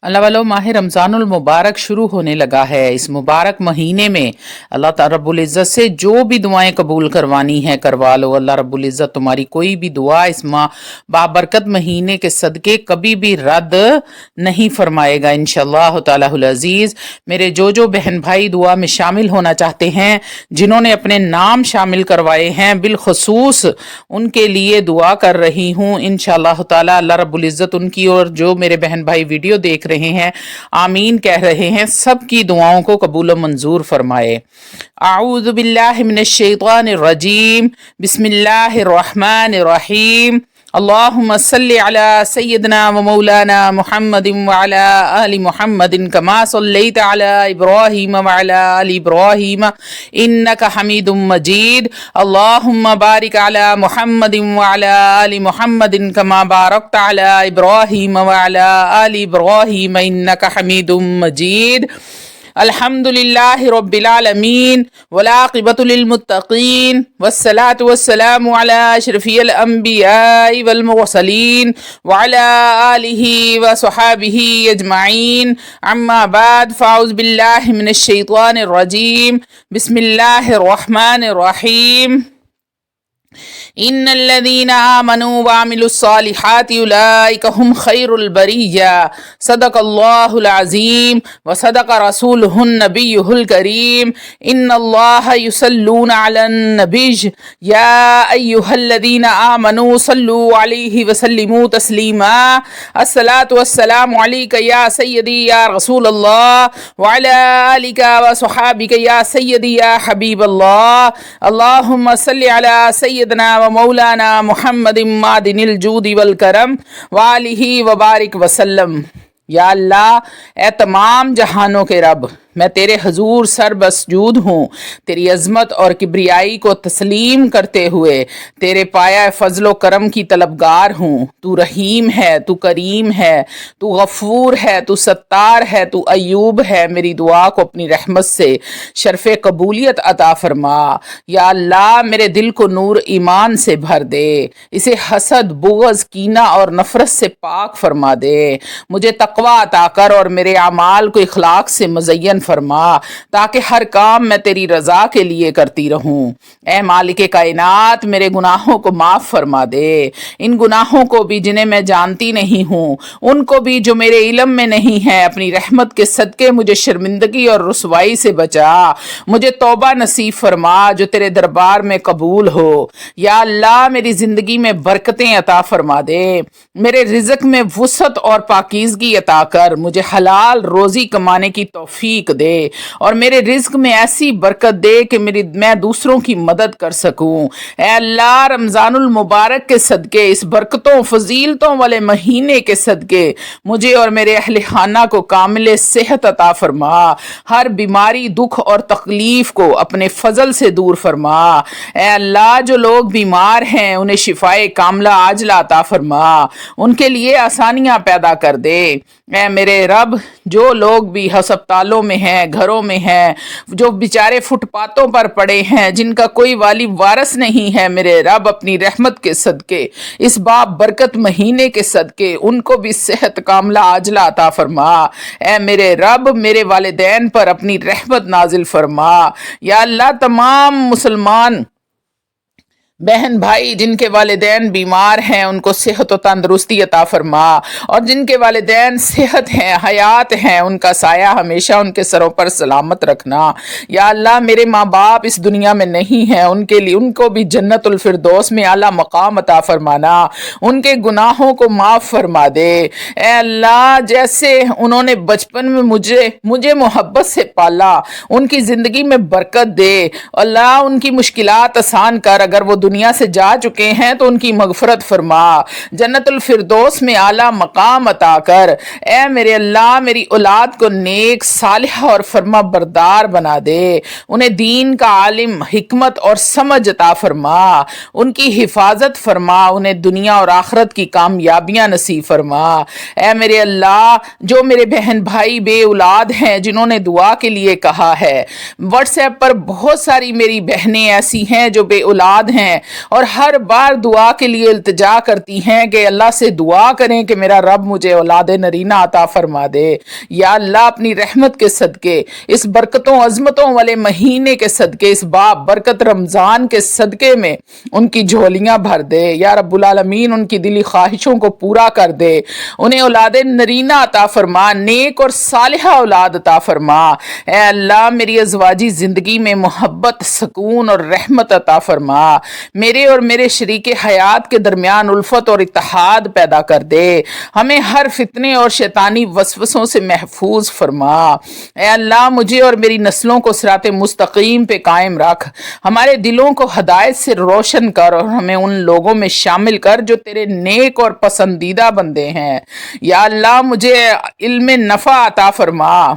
اللہ والو ماہ رمضان المبارک شروع ہونے لگا ہے۔ اس مبارک مہینے میں اللہ تعالی رب العزت سے جو بھی دعائیں قبول کروانی ہیں کروا لو۔ اللہ رب العزت تمہاری کوئی بھی دعا اس بابرکت مہینے کے صدقے کبھی بھی رد نہیں فرمائے گا انشاءاللہ تعالی العزیز۔ میرے جو بہن بھائی دعا میں شامل ہونا چاہتے ہیں، جنہوں نے اپنے نام شامل کروائے ہیں، بالخصوص ان کے لیے دعا کر رہی ہوں انشاءاللہ تعالی۔ اللہ رب العزت ان کی اور جو میرے بہن بھائی ویڈیو دیکھ رہے ہیں آمین کہہ رہے ہیں، سب کی دعاؤں کو قبول و منظور فرمائے۔ اعوذ باللہ من الشیطان الرجیم، بسم اللہ الرحمن الرحیم۔ اللہم صلی علی سیدنا و مولانا محمد وعلی آل محمد کما صلیت علی ابراہیم وعلی آل ابراہیم انک حمید مجید۔ اللہم بارک علی محمد وعلی آل محمد کما بارکت علی ابراہیم وعلی آل ابراہیم انک حمید مجید۔ الحمدللہ رب العالمین والعاقبۃ للمتقین والصلاة والسلام علی اشرف الانبیاء والمرسلین وعلی آلہ وصحابہ اجمعین، اما بعد فاعوذ باللہ من الشیطان الرجیم، بسم اللہ الرحمن الرحیم۔ ان الذين آمنوا وعملوا الصالحات اولئك هم خير البرية۔ صدق الله العظيم وصدق رسوله النبي الكريم۔ ان الله يصلون على النبي يا ايها الذين آمنوا صلوا عليه وسلموا تسليما۔ الصلاة والسلام عليك يا سيدي يا رسول الله وعلى آلك وصحابك يا سيدي يا حبيب الله۔ اللهم صل على سيدنا مولانا محمد معدن الجود والکرم وآلہ وبارک وسلم۔ یا اللہ، اے تمام جہانوں کے رب، میں تیرے حضور سر بسجود ہوں، تیری عظمت اور کبریائی کو تسلیم کرتے ہوئے تیرے پایا فضل و کرم کی طلبگار ہوں۔ تو رحیم ہے، تو کریم ہے، تو غفور ہے، تو ستار ہے، تو ایوب ہے۔ میری دعا کو اپنی رحمت سے شرف قبولیت عطا فرما۔ یا اللہ، میرے دل کو نور ایمان سے بھر دے، اسے حسد، بغض، کینہ اور نفرت سے پاک فرما دے۔ مجھے تقوی عطا کر اور میرے اعمال کو اخلاق سے مزین فرما، تاکہ ہر کام میں تیری رضا کے لیے کرتی رہوں۔ اے مالک کائنات، میرے گناہوں کو معاف فرما دے، ان گناہوں کو بھی جنہیں میں جانتی نہیں ہوں، ان کو بھی جو میرے علم میں نہیں ہے۔ اپنی رحمت کے صدقے مجھے شرمندگی اور رسوائی سے بچا، مجھے توبہ نصیب فرما جو تیرے دربار میں قبول ہو۔ یا اللہ، میری زندگی میں برکتیں عطا فرما دے، میرے رزق میں وسعت اور پاکیزگی عطا کر، مجھے حلال روزی کمانے کی توفیق دے اور میرے رزق میں ایسی برکت دے کہ میں دوسروں کی مدد کر سکوں۔ اے اللہ، رمضان المبارک کے صدقے، اس برکتوں فضیلتوں والے مہینے کے صدقے مجھے اور میرے اہل خانہ کو کامل صحت عطا فرما، ہر بیماری، دکھ اور تکلیف کو اپنے فضل سے دور فرما۔ اے اللہ، جو لوگ بیمار ہیں انہیں شفائے کاملہ عاجلہ عطا فرما، ان کے لیے آسانیاں پیدا کر دے۔ اے میرے رب، جو لوگ بھی ہسپتالوں میں ہیں، گھروں میں ہیں، جو بیچارے فٹ پاتھوں پر پڑے ہیں، جن کا کوئی والی وارث نہیں ہے، میرے رب اپنی رحمت کے صدقے، اس باب برکت مہینے کے صدقے ان کو بھی صحت کاملہ عاجلہ عطا فرما۔ اے میرے رب، میرے والدین پر اپنی رحمت نازل فرما۔ یا اللہ، تمام مسلمان بہن بھائی جن کے والدین بیمار ہیں ان کو صحت و تندرستی عطا فرما، اور جن کے والدین صحت ہیں، حیات ہیں، ان کا سایہ ہمیشہ ان کے سروں پر سلامت رکھنا۔ یا اللہ، میرے ماں باپ اس دنیا میں نہیں ہیں، ان کے لیے ان کو بھی جنت الفردوس میں اعلیٰ مقام عطا فرمانا، ان کے گناہوں کو معاف فرما دے۔ اے اللہ، جیسے انہوں نے بچپن میں مجھے محبت سے پالا، ان کی زندگی میں برکت دے۔ اللہ، ان کی مشکلات آسان کر، اگر وہ دنیا سے جا چکے ہیں تو ان کی مغفرت فرما، جنت الفردوس میں اعلیٰ مقام عطا کر۔ اے میرے اللہ، میری اولاد کو نیک، صالح اور فرما بردار بنا دے، انہیں دین کا عالم، حکمت اور سمجھ عطا فرما، ان کی حفاظت فرما، انہیں دنیا اور آخرت کی کامیابیاں نصیب فرما۔ اے میرے اللہ، جو میرے بہن بھائی بے اولاد ہیں جنہوں نے دعا کے لیے کہا ہے، واٹس ایپ پر بہت ساری میری بہنیں ایسی ہیں جو بے اولاد ہیں، ہیں اور ہر بار دعا کے لیے التجا کرتی ہیں کہ اللہ سے دعا کریں کہ میرا رب مجھے اولاد نرینہ عطا فرما دے۔ یا اللہ اپنی رحمت کے صدقے، اس برکتوں عظمتوں والے مہینے کے صدقے، اس برکت رمضان کے صدقے میں ان کی جھولیاں بھر دے۔ یا رب العالمین ان کی دلی خواہشوں کو پورا کر دے، انہیں اولاد نرینہ عطا فرما، نیک اور صالحہ اولاد عطا فرما۔ اے اللہ میری ازواجی زندگی میں محبت، سکون اور رحمت عطا فرما، میرے اور میرے شریک حیات کے درمیان الفت اور اتحاد پیدا کر دے، ہمیں ہر فتنے اور شیطانی وسوسوں سے محفوظ فرما۔ اے اللہ مجھے اور میری نسلوں کو صراط مستقیم پہ قائم رکھ، ہمارے دلوں کو ہدایت سے روشن کر اور ہمیں ان لوگوں میں شامل کر جو تیرے نیک اور پسندیدہ بندے ہیں۔ یا اللہ مجھے علم نفع عطا فرما،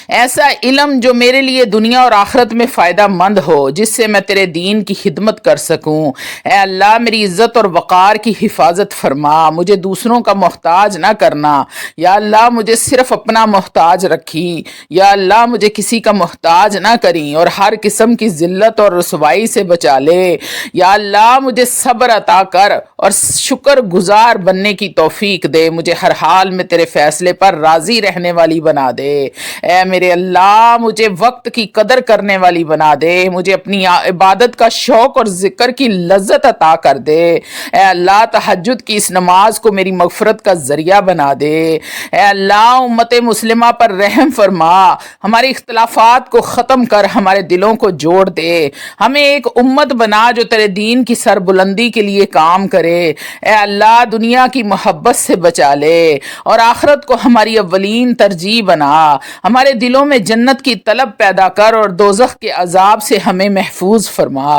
ایسا علم جو میرے لیے دنیا اور آخرت میں فائدہ مند ہو، جس سے میں تیرے دین کی خدمت کر سکوں۔ اے اللہ میری عزت اور وقار کی حفاظت فرما، مجھے دوسروں کا محتاج نہ کرنا۔ یا اللہ مجھے صرف اپنا محتاج رکھی، یا اللہ مجھے کسی کا محتاج نہ کریں اور ہر قسم کی ذلت اور رسوائی سے بچا لے۔ یا اللہ مجھے صبر عطا کر اور شکر گزار بننے کی توفیق دے، مجھے ہر حال میں تیرے فیصلے پر راضی رہنے والی بنا دے۔ اے میرے اللہ مجھے وقت کی قدر کرنے والی بنا دے، مجھے اپنی عبادت کا شوق اور ذکر کی لذت عطا کر دے۔ اے اللہ تہجد کی اس نماز کو میری مغفرت کا ذریعہ بنا دے۔ اے اللہ امت مسلمہ پر رحم فرما، ہمارے اختلافات کو ختم کر ہمارے دلوں کو جوڑ دے، ہمیں ایک امت بنا جو تیرے دین کی سربلندی کے لیے کام کرے۔ اے اللہ دنیا کی محبت سے بچا لے اور آخرت کو ہماری اولین ترجیح بنا، ہمارے دلوں میں جنت کی طلب پیدا کر اور دوزخ کے عذاب سے ہمیں محفوظ فرما۔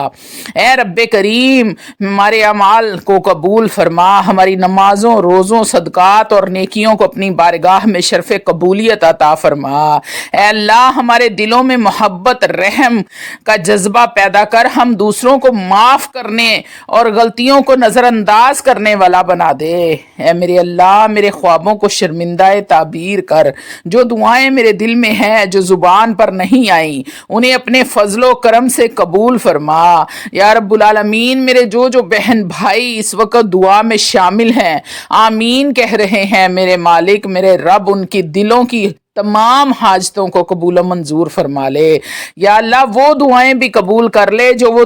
اے رب کریم ہمارے اعمال کو قبول فرما، ہماری نمازوں، روزوں، صدقات اور نیکیوں کو اپنی بارگاہ میں شرف قبولیت عطا فرما۔ اے اللہ ہمارے دلوں میں محبت، رحم کا جذبہ پیدا کر، ہم دوسروں کو معاف کرنے اور غلطیوں کو نظر انداز کرنے والا بنا دے۔ اے میرے اللہ میرے خوابوں کو شرمندہ تعبیر کر، جو دعائیں میرے دل میں ہیں جو زبان پر نہیں آئیں انہیں اپنے فضل و کرم سے قبول فرما۔ یا رب العالمین میرے جو بہن بھائی اس وقت دعا میں شامل ہیں، آمین کہہ رہے ہیں، میرے مالک میرے رب ان کی دلوں کی تمام حاجتوں کو قبول و منظور فرما لے۔ یا اللہ وہ دعائیں بھی قبول کر لے جو وہ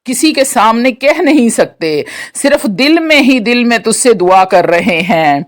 کسی کے سامنے کہہ نہیں سکتے، صرف دل میں تجھ سے دعا کر رہے ہیں،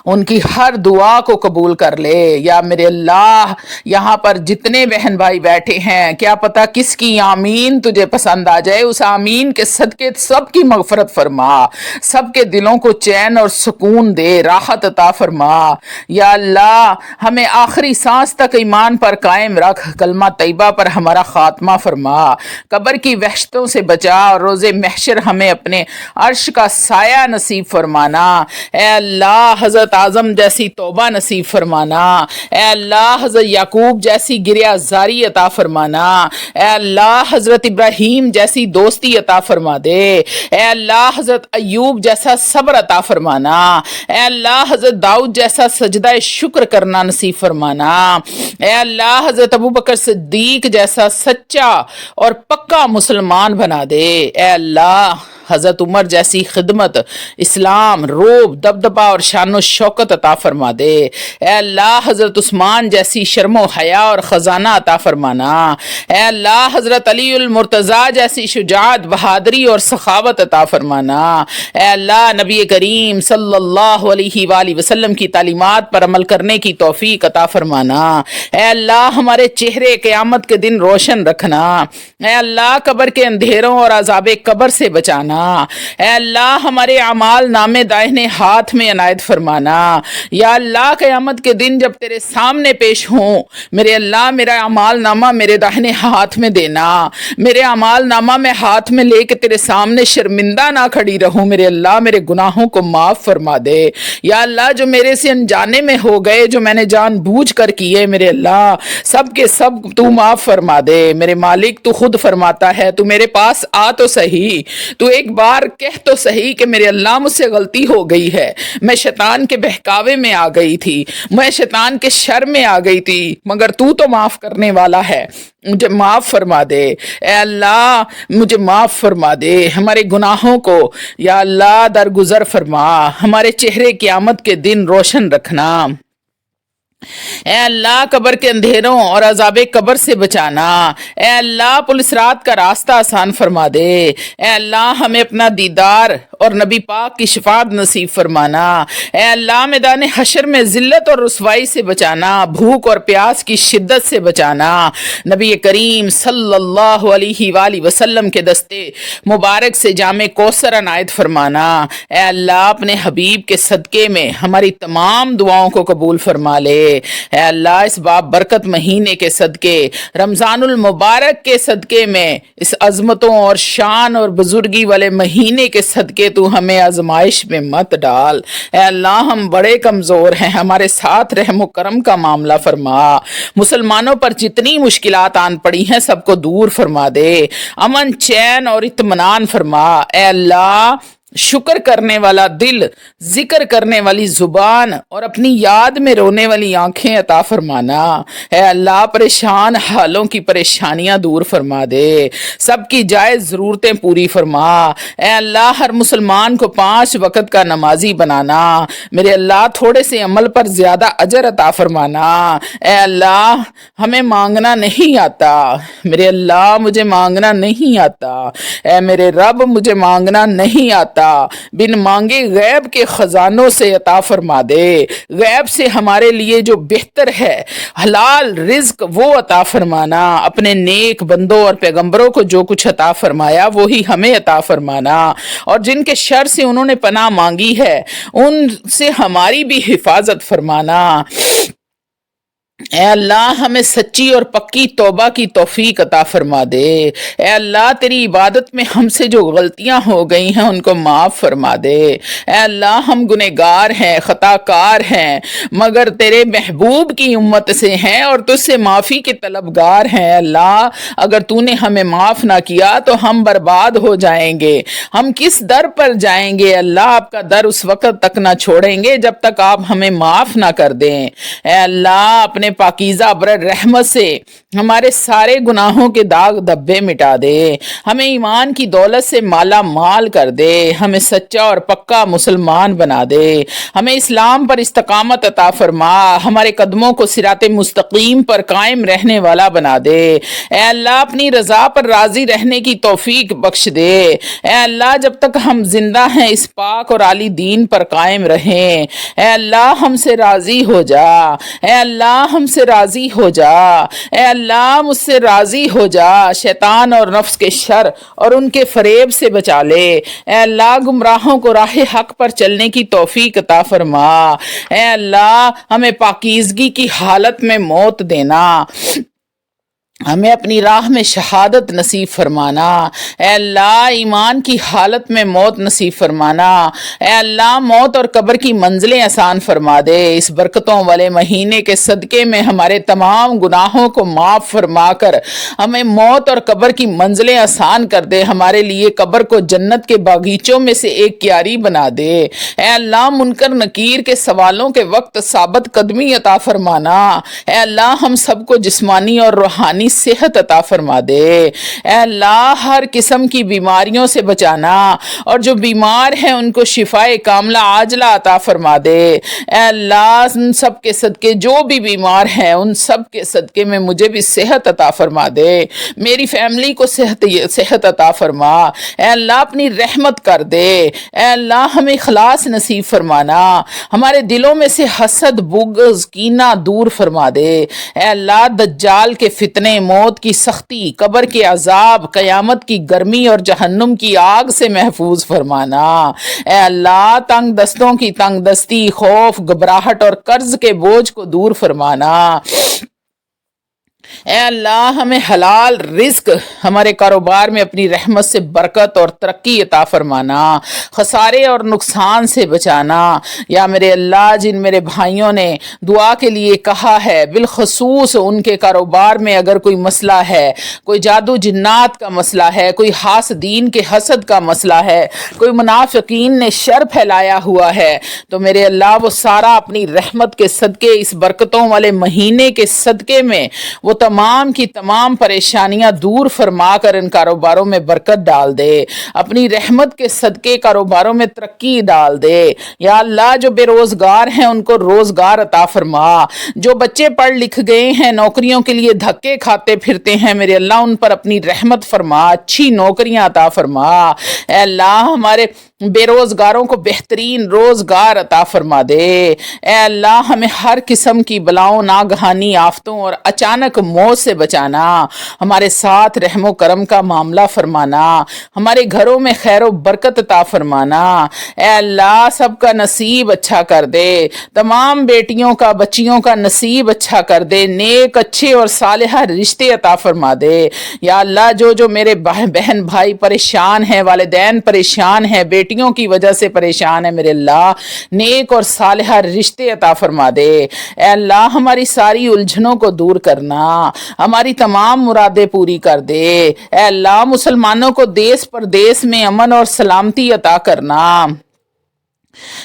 ان کی ہر دعا کو قبول کر لے۔ یا میرے اللہ یہاں پر جتنے بہن بھائی بیٹھے ہیں، کیا پتا کس کی آمین تجھے پسند آ جائے، اس آمین کے صدقے سب کی مغفرت فرما، سب کے دلوں کو چین اور سکون دے، راحت عطا فرما۔ یا اللہ ہمیں آخری سانس تک ایمان پر قائم رکھ، کلمہ طیبہ پر ہمارا خاتمہ فرما، قبر کی وحشتوں سے بچا اور روز محشر ہمیں اپنے عرش کا سایہ نصیب فرمانا۔ اے اللہ حضرت اعظم جیسی توبہ نصیب فرمانا، اے اللہ حضرت یعقوب جیسی گریہ زاری عطا فرمانا، اے اللہ حضرت ابراہیم جیسی دوستی عطا فرما دے، اے اللہ حضرت ایوب جیسا صبر عطا فرمانا، اے اللہ حضرت داؤد جیسا سجدہ شکر کرنا نصیب فرمانا، اے اللہ حضرت ابوبکر صدیق جیسا سچا اور پکا مسلمان بنا دے، اے اللہ حضرت عمر جیسی خدمت، اسلام، روب، دبدبا اور شان و شوکت عطا فرما دے، اے اللہ حضرت عثمان جیسی شرم و حیا اور خزانہ عطا فرمانا، اے اللہ حضرت علی المرتضیٰ جیسی شجاعت، بہادری اور سخاوت عطا فرمانا، اے اللہ نبی کریم صلی اللہ علیہ وآلہ وسلم کی تعلیمات پر عمل کرنے کی توفیق عطا فرمانا، اے اللہ ہمارے چہرے قیامت کے دن روشن رکھنا، اے اللہ قبر کے اندھیروں اور عذاب قبر سے بچانا، اے اللہ ہمارے اعمال نامے دائنے ہاتھ میں عنایت فرمانا۔ یا اللہ قیامت کے دن جب تیرے سامنے پیش ہوں، میرے اللہ میرا اعمال نامہ میرے دائنے ہاتھ میں دینا، میرے اعمال نامہ میں ہاتھ میں لے کے تیرے سامنے شرمندہ نہ کھڑی رہوں، میرے اللہ میرے گناہوں کو معاف فرما دے۔ یا اللہ جو میرے سے انجانے میں ہو گئے، جو میں نے جان بوجھ کر کیے، میرے اللہ سب کے سب تو معاف فرما دے۔ میرے مالک تو خود فرماتا ہے، تو میرے پاس آ تو صحیح، تو ایک ایک بار کہہ تو صحیح کہ میرے اللہ مجھ سے غلطی ہو گئی ہے، میں شیطان کے بہکاوے میں آ گئی تھی، میں شیطان کے شر میں آ گئی تھی، مگر تو معاف کرنے والا ہے، مجھے معاف فرما دے اے اللہ، مجھے معاف فرما دے ہمارے گناہوں کو یا اللہ درگزر فرما، ہمارے چہرے قیامت کے دن روشن رکھنا، اے اللہ قبر کے اندھیروں اور عذاب قبر سے بچانا، اے اللہ پولیس رات کا راستہ آسان فرما دے، اے اللہ ہمیں اپنا دیدار اور نبی پاک کی شفاعت نصیب فرمانا، اے اللہ میدان حشر میں ذلت اور رسوائی سے بچانا، بھوک اور پیاس کی شدت سے بچانا، نبی کریم صلی اللہ علیہ وآلہ وسلم کے دستے مبارک سے جامع کوثر عنایت فرمانا، اے اللہ اپنے حبیب کے صدقے میں ہماری تمام دعاؤں کو قبول فرما لے، اے اللہ اس باب برکت مہینے کے صدقے، رمضان المبارک کے صدقے میں، اس عظمتوں اور شان اور بزرگی والے مہینے کے صدقے تو ہمیں آزمائش میں مت ڈال، اے اللہ ہم بڑے کمزور ہیں، ہمارے ساتھ رحم و کرم کا معاملہ فرما، مسلمانوں پر جتنی مشکلات آن پڑی ہیں سب کو دور فرما دے، امن چین اور اطمینان فرما، اے اللہ شکر کرنے والا دل، ذکر کرنے والی زبان اور اپنی یاد میں رونے والی آنکھیں عطا فرمانا، اے اللہ پریشان حالوں کی پریشانیاں دور فرما دے، سب کی جائز ضرورتیں پوری فرما، اے اللہ ہر مسلمان کو 5 وقت کا نمازی بنانا، میرے اللہ تھوڑے سے عمل پر زیادہ اجر عطا فرمانا، اے اللہ ہمیں مانگنا نہیں آتا، میرے اللہ مجھے مانگنا نہیں آتا، اے میرے رب مجھے مانگنا نہیں آتا، بن مانگے غیب کے خزانوں سے عطا فرما دے، غیب سے ہمارے لیے جو بہتر ہے حلال رزق وہ عطا فرمانا، اپنے نیک بندوں اور پیغمبروں کو جو کچھ عطا فرمایا وہی ہمیں عطا فرمانا، اور جن کے شر سے انہوں نے پناہ مانگی ہے ان سے ہماری بھی حفاظت فرمانا، اے اللہ ہمیں سچی اور پکی توبہ کی توفیق عطا فرما دے، اے اللہ تیری عبادت میں ہم سے جو غلطیاں ہو گئی ہیں ان کو معاف فرما دے، اے اللہ ہم گنہگار ہیں، خطا کار ہیں، مگر تیرے محبوب کی امت سے ہیں اور تجھ سے معافی کے طلبگار ہیں، اے اللہ اگر تو نے ہمیں معاف نہ کیا تو ہم برباد ہو جائیں گے، ہم کس در پر جائیں گے، اللہ آپ کا در اس وقت تک نہ چھوڑیں گے جب تک آپ ہمیں معاف نہ کر دیں، اے اللہ اپنے پاکیزہ ابر رحمت سے ہمارے سارے گناہوں کے داغ دھبے مٹا دے، ہمیں ایمان کی دولت سے مالا مال کر دے، ہمیں سچا اور پکا مسلمان بنا دے، ہمیں اسلام پر استقامت عطا فرما، ہمارے قدموں کو صراط مستقیم پر قائم رہنے والا بنا دے، اے اللہ اپنی رضا پر راضی رہنے کی توفیق بخش دے، اے اللہ جب تک ہم زندہ ہیں اس پاک اور عالی دین پر قائم رہیں، اے اللہ ہم سے راضی ہو جا، اے اللہ ہم سے راضی ہو جا، اے اللہ مجھ سے راضی ہو جا، شیطان اور نفس کے شر اور ان کے فریب سے بچا لے، اے اللہ گمراہوں کو راہ حق پر چلنے کی توفیق عطا فرما، اے اللہ ہمیں پاکیزگی کی حالت میں موت دینا، ہمیں اپنی راہ میں شہادت نصیب فرمانا، اے اللہ ایمان کی حالت میں موت نصیب فرمانا، اے اللہ موت اور قبر کی منزلیں آسان فرما دے، اس برکتوں والے مہینے کے صدقے میں ہمارے تمام گناہوں کو معاف فرما کر ہمیں موت اور قبر کی منزلیں آسان کر دے، ہمارے لیے قبر کو جنت کے باغیچوں میں سے ایک کیاری بنا دے، اے اللہ منکر نکیر کے سوالوں کے وقت ثابت قدمی عطا فرمانا، اے اللہ ہم سب کو جسمانی اور روحانی صحت عطا فرما دے، اے اللہ ہر قسم کی بیماریوں سے بچانا، اور جو بیمار ہیں ان کو شفاء کاملہ عاجلہ عطا فرما دے، اے اللہ ان سب کے صدقے جو بھی بیمار ہیں ان سب کے صدقے میں مجھے بھی صحت عطا فرما دے، میری فیملی کو صحت عطا فرما، اے اللہ اپنی رحمت کر دے، اے اللہ ہمیں اخلاص نصیب فرمانا، ہمارے دلوں میں سے حسد بغض کینہ دور فرما دے، اے اللہ دجال کے فتنے، موت کی سختی، قبر کے عذاب، قیامت کی گرمی اور جہنم کی آگ سے محفوظ فرمانا، اے اللہ تنگ دستوں کی تنگ دستی، خوف گھبراہٹ اور قرض کے بوجھ کو دور فرمانا، اے اللہ ہمیں حلال رزق ہمارے کاروبار میں اپنی رحمت سے برکت اور ترقی عطا فرمانا، خسارے اور نقصان سے بچانا۔ یا میرے اللہ جن میرے بھائیوں نے دعا کے لیے کہا ہے، بالخصوص ان کے کاروبار میں اگر کوئی مسئلہ ہے، کوئی جادو جنات کا مسئلہ ہے، کوئی حاسدین کے حسد کا مسئلہ ہے، کوئی منافقین نے شر پھیلایا ہوا ہے، تو میرے اللہ وہ سارا اپنی رحمت کے صدقے، اس برکتوں والے مہینے کے صدقے میں وہ تمام کی تمام پریشانیاں دور فرما کر ان کاروباروں میں برکت ڈال دے، اپنی رحمت کے صدقے کاروباروں میں ترقی ڈال دے۔ یا اللہ جو بے روزگار ہیں ان کو روزگار عطا فرما، جو بچے پڑھ لکھ گئے ہیں نوکریوں کے لیے دھکے کھاتے پھرتے ہیں، میرے اللہ ان پر اپنی رحمت فرما، اچھی نوکریاں عطا فرما۔ اے اللہ ہمارے بے روزگاروں کو بہترین روزگار عطا فرما دے۔ اے اللہ ہمیں ہر قسم کی بلاؤں، ناگہانی آفتوں اور اچانک موت سے بچانا، ہمارے ساتھ رحم و کرم کا معاملہ فرمانا، ہمارے گھروں میں خیر و برکت عطا فرمانا۔ اے اللہ سب کا نصیب اچھا کر دے، تمام بیٹیوں کا بچیوں کا نصیب اچھا کر دے، نیک اچھے اور صالحہ رشتے عطا فرما دے۔ یا اللہ جو میرے بہن بھائی پریشان ہیں، والدین پریشان ہیں، بیٹیوں کی وجہ سے پریشان ہے، میرے اللہ نیک اور صالحہ رشتے عطا فرما دے۔ اے اللہ ہماری ساری الجھنوں کو دور کرنا، ہماری تمام مرادیں پوری کر دے۔ اے اللہ مسلمانوں کو دیس پردیس میں امن اور سلامتی عطا کرنا۔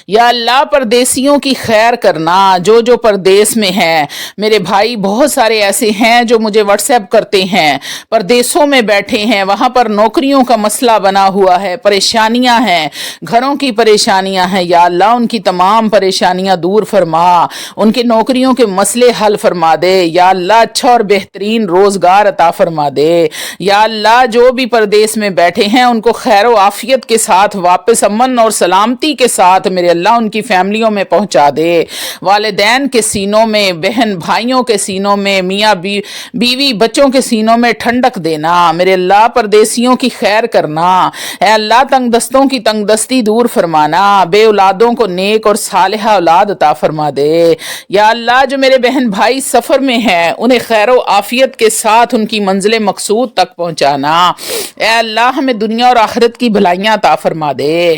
یا اللہ پردیسیوں کی خیر کرنا، جو پردیس میں ہیں، میرے بھائی بہت سارے ایسے ہیں جو مجھے واٹس ایپ کرتے ہیں، پردیسوں میں بیٹھے ہیں، وہاں پر نوکریوں کا مسئلہ بنا ہوا ہے، پریشانیاں ہیں، گھروں کی پریشانیاں ہیں۔ یا اللہ ان کی تمام پریشانیاں دور فرما، ان کے نوکریوں کے مسئلے حل فرما دے۔ یا اللہ اچھا اور بہترین روزگار عطا فرما دے۔ یا اللہ جو بھی پردیس میں بیٹھے ہیں ان کو خیر و عافیت کے ساتھ واپس امن اور سلامتی کے ساتھ میرے اللہ ان کی فیملیوں میں پہنچا دے، والدین کے سینوں میں، بہن بھائیوں کے سینوں میں، میاں بیوی بچوں کے سینوں میں ٹھنڈک دینا، میرے اللہ پردیسیوں کی خیر کرنا۔ اے اللہ تنگ دستوں کی تنگ دستی دور فرمانا، بے اولادوں کو نیک اور صالحہ اولاد عطا فرما دے۔ یا اللہ جو میرے بہن بھائی سفر میں ہیں انہیں خیر و عافیت کے ساتھ ان کی منزل مقصود تک پہنچانا۔ اے اللہ ہمیں دنیا اور آخرت کی بھلائیاں عطا فرما دے۔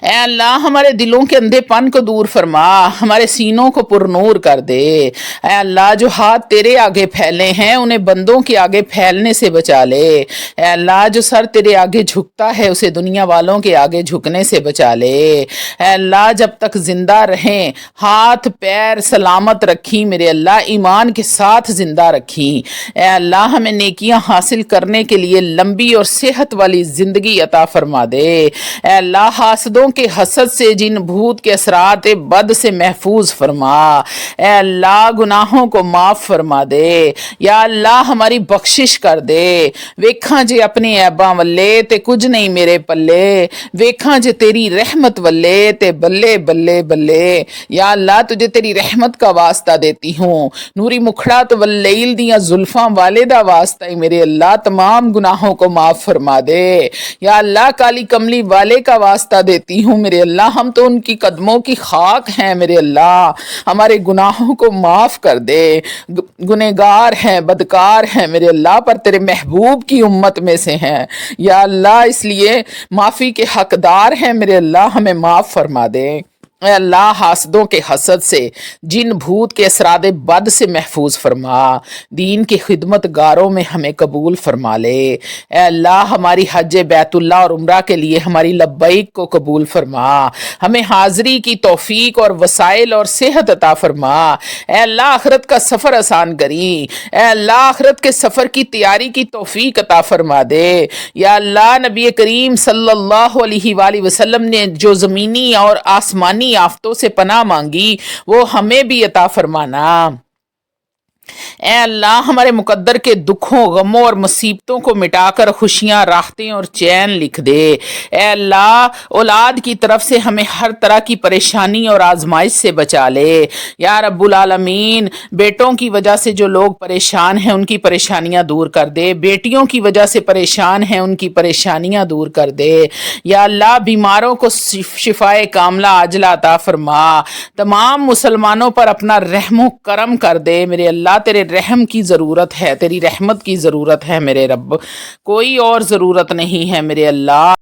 اے اللہ ہمارے دلوں کے اندھے پن کو دور فرما، ہمارے سینوں کو پرنور کر دے۔ اے اللہ جو ہاتھ تیرے آگے پھیلے ہیں انہیں بندوں کے آگے پھیلنے سے بچا لے۔ اے اللہ جو سر تیرے آگے جھکتا ہے اسے دنیا والوں کے آگے جھکنے سے بچا لے۔ اے اللہ جب تک زندہ رہیں ہاتھ پیر سلامت رکھی، میرے اللہ ایمان کے ساتھ زندہ رکھی۔ اے اللہ ہمیں نیکیاں حاصل کرنے کے لیے لمبی اور صحت والی زندگی عطا فرما دے۔ اے اللہ حاسدوں کے حسد سے، جن بھوت کے اثرات بد سے محفوظ فرما۔ اے اللہ گناہوں کو معاف فرما دے۔ یا اللہ ہماری بخشش کر دے۔ ویکھاں جے اپنے عیباں ولے تے کچھ نہیں میرے پلے، ویکھاں جے تیری رحمت ولے تے بلے بلے بلے۔ یا اللہ تجھے تیری رحمت کا واسطہ دیتی ہوں، نوری مکھڑا تو واللیل دیاں زلفاں والے دا واسطہ ہی میرے اللہ تمام گناہوں کو معاف فرما دے۔ یا اللہ کالی کملی والے کا واسطہ دیتی ہوں میرے اللہ، ہم تو ان کی قدموں کی خاک ہیں میرے اللہ، ہمارے گناہوں کو معاف کر دے۔ گنہگار ہیں، بدکار ہیں میرے اللہ، پر تیرے محبوب کی امت میں سے ہیں۔ یا اللہ اس لیے معافی کے حقدار ہیں میرے اللہ، ہمیں معاف فرما دے۔ اے اللہ حاسدوں کے حسد سے، جن بھوت کے اثرات بد سے محفوظ فرما، دین کی خدمت گاروں میں ہمیں قبول فرما لے۔ اے اللہ ہماری حج بیت اللہ اور عمرہ کے لیے ہماری لبیک کو قبول فرما، ہمیں حاضری کی توفیق اور وسائل اور صحت عطا فرما۔ اے اللہ آخرت کا سفر آسان کری، اے اللہ آخرت کے سفر کی تیاری کی توفیق عطا فرما دے۔ یا اللہ نبی کریم صلی اللہ علیہ وآلہ وسلم نے جو زمینی اور آسمانی آفتوں سے پناہ مانگی وہ ہمیں بھی عطا فرمانا۔ اے اللہ ہمارے مقدر کے دکھوں غموں اور مصیبتوں کو مٹا کر خوشیاں راحتیں اور چین لکھ دے۔ اے اللہ اولاد کی طرف سے ہمیں ہر طرح کی پریشانی اور آزمائش سے بچا لے۔ یا رب العالمین بیٹوں کی وجہ سے جو لوگ پریشان ہیں ان کی پریشانیاں دور کر دے، بیٹیوں کی وجہ سے پریشان ہیں ان کی پریشانیاں دور کر دے۔ یا اللہ بیماروں کو شفائے کاملہ عاجلہ عطا فرما، تمام مسلمانوں پر اپنا رحم و کرم کر دے میرے اللہ، تیرے رحم کی ضرورت ہے، تیری رحمت کی ضرورت ہے میرے رب، کوئی اور ضرورت نہیں ہے میرے اللہ۔